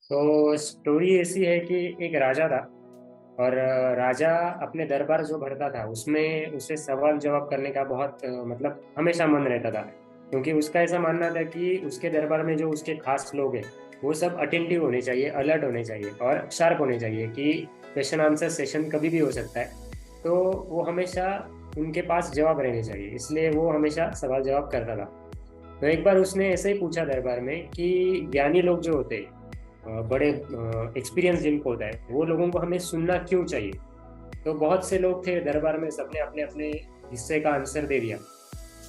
तो स्टोरी ऐसी है कि एक राजा था। और राजा अपने दरबार जो भरता था उसमें उसे सवाल जवाब करने का बहुत मतलब हमेशा मन रहता था। क्योंकि उसका ऐसा मानना था कि उसके दरबार में जो उसके खास लोग हैं वो सब अटेंटिव होने चाहिए, अलर्ट होने चाहिए और शार्प होने चाहिए कि क्वेश्चन आंसर सेशन कभी भी हो सकता है। तो वो हमेशा उनके पास जवाब रहने चाहिए, इसलिए वो हमेशा सवाल जवाब करता था। तो एक बार उसने ऐसे ही पूछा दरबार में कि ज्ञानी लोग जो होते हैं, बड़े एक्सपीरियंस जिनको होता है, वो लोगों को हमें सुनना क्यों चाहिए। तो बहुत से लोग थे दरबार में, सबने अपने अपने हिस्से का आंसर दे दिया।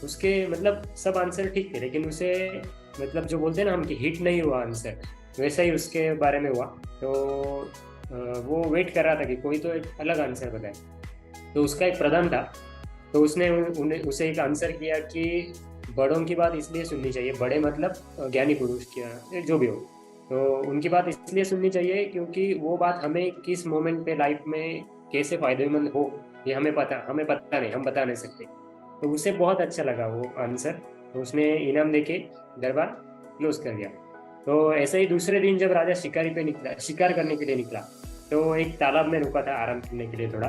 उसके मतलब सब आंसर ठीक थे, लेकिन उसे मतलब जो बोलते हैं ना हम कि हिट नहीं हुआ आंसर, वैसा ही उसके बारे में हुआ। तो वो वेट कर रहा था कि कोई तो एक अलग आंसर बताए। तो उसका एक प्रधान था। तो उसने उसे एक आंसर किया कि बड़ों की बात इसलिए सुननी चाहिए, बड़े मतलब ज्ञानी पुरुष क्या जो भी हो। तो उनकी बात इसलिए सुननी चाहिए क्योंकि वो बात हमें किस मोमेंट पे लाइफ में कैसे फायदेमंद हो, ये हमें पता नहीं, हम बता नहीं सकते। तो उसे बहुत अच्छा लगा वो आंसर। तो उसने इनाम देके दरबार क्लोज कर दिया। तो ऐसे ही दूसरे दिन जब राजा शिकारी पे निकला, शिकार करने के लिए निकला, तो एक तालाब में रुका था आराम करने के लिए थोड़ा।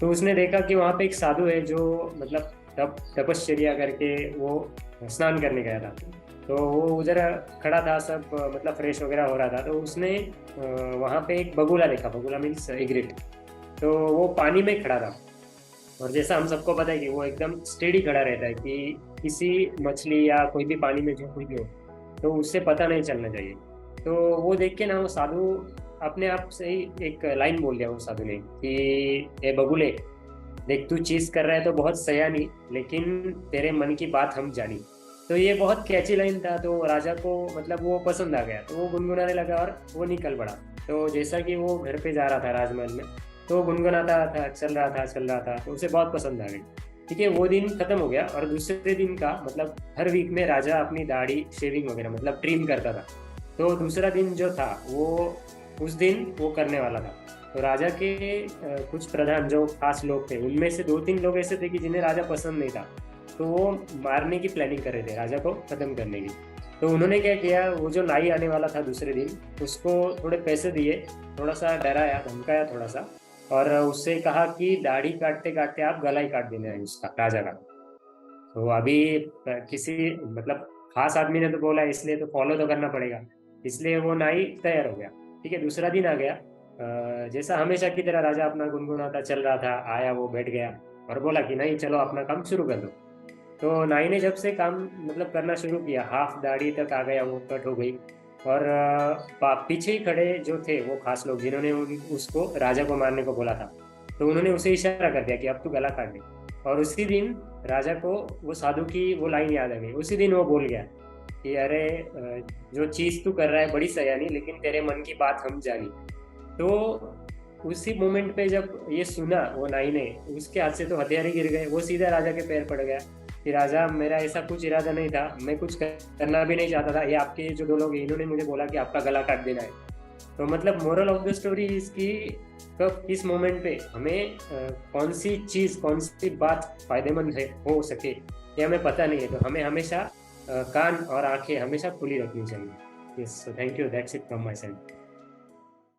तो उसने देखा कि वहाँ पे एक साधु है जो मतलब तपश्चर्या करके वो स्नान करने गया था। तो वो उधर खड़ा था, सब मतलब फ्रेश वगैरह हो रहा था। तो उसने वहाँ पे एक बगुला देखा, बगुला मीन्स एग्रिट। तो वो पानी में खड़ा था। और जैसा हम सबको पता है कि वो एकदम स्टेडी खड़ा रहता है कि किसी मछली या कोई भी पानी में जो कोई भी हो तो उससे पता नहीं चलना चाहिए। तो वो देख के ना वो साधु अपने आप से ही एक लाइन बोल दिया, वो साधु ने कि ए बगुले, देख तू चीज कर रहा है तो बहुत सयानी, लेकिन तेरे मन की बात हम जानी। तो ये बहुत कैची लाइन था, तो राजा को मतलब वो पसंद आ गया। तो वो गुनगुनाने लगा और वो निकल पड़ा। तो जैसा कि वो घर पे जा रहा था राजमहल में, तो वो गुनगुनाता था, चल रहा था, तो उसे बहुत पसंद आ गई। ठीक है, वो दिन खत्म हो गया और दूसरे दिन का मतलब हर वीक में राजा अपनी दाढ़ी शेविंग वगैरह मतलब ट्रिम करता था। तो दूसरा दिन जो था वो उस दिन वो करने वाला था। तो राजा के कुछ प्रधान जो खास लोग थे उनमें से दो तीन लोग ऐसे थे कि जिन्हें राजा पसंद नहीं था। तो वो मारने की प्लानिंग कर रहे थे, राजा को खत्म करने की। तो उन्होंने क्या किया, वो जो नाई आने वाला था दूसरे दिन, उसको थोड़े पैसे दिए, थोड़ा सा डराया धमकाया थोड़ा सा, और उससे कहा कि दाढ़ी काटते काटते आप गला ही काट देना है उसका, राजा का। तो अभी किसी मतलब खास आदमी ने तो बोला, इसलिए तो फॉलो तो करना पड़ेगा। इसलिए वो नाई तैयार हो गया। ठीक है, दूसरा दिन आ गया। जैसा हमेशा की तरह राजा अपना गुनगुनाता चल रहा था, आया वो बैठ गया और बोला कि नहीं चलो अपना काम शुरू कर दो। तो नाई ने जब से काम मतलब करना शुरू किया, हाफ दाढ़ी तक आ गया, वो कट हो गई। और पीछे ही खड़े जो थे वो खास लोग जिन्होंने उसको राजा को मारने को बोला था, तो उन्होंने उसे इशारा कर दिया कि अब तू गला काट दे। और उसी दिन राजा को वो साधु की वो लाइन याद आ गई। उसी दिन वो बोल गया कि अरे जो चीज तू कर रहा है बड़ी सयानी, लेकिन तेरे मन की बात हम जानी। तो उसी मोमेंट पे जब ये सुना वो नाई ने, उसके हाथ से तो हथियार ही गिर गए, वो सीधा राजा के पैर पड़ गया कि राजा मेरा ऐसा कुछ इरादा नहीं था, मैं कुछ करना भी नहीं चाहता था, ये आपके जो दो लोग हैं इन्होंने मुझे बोला कि आपका गला काट देना है। तो मतलब मोरल ऑफ द स्टोरी इसकी, कब किस मोमेंट पे हमें कौन सी चीज कौन सी बात फायदेमंद है हो सके ये हमें पता नहीं है। तो हमें हमेशा कान और आंखें हमेशा खुली रखनी चाहिए। Yes, so thank you, that's it from my side.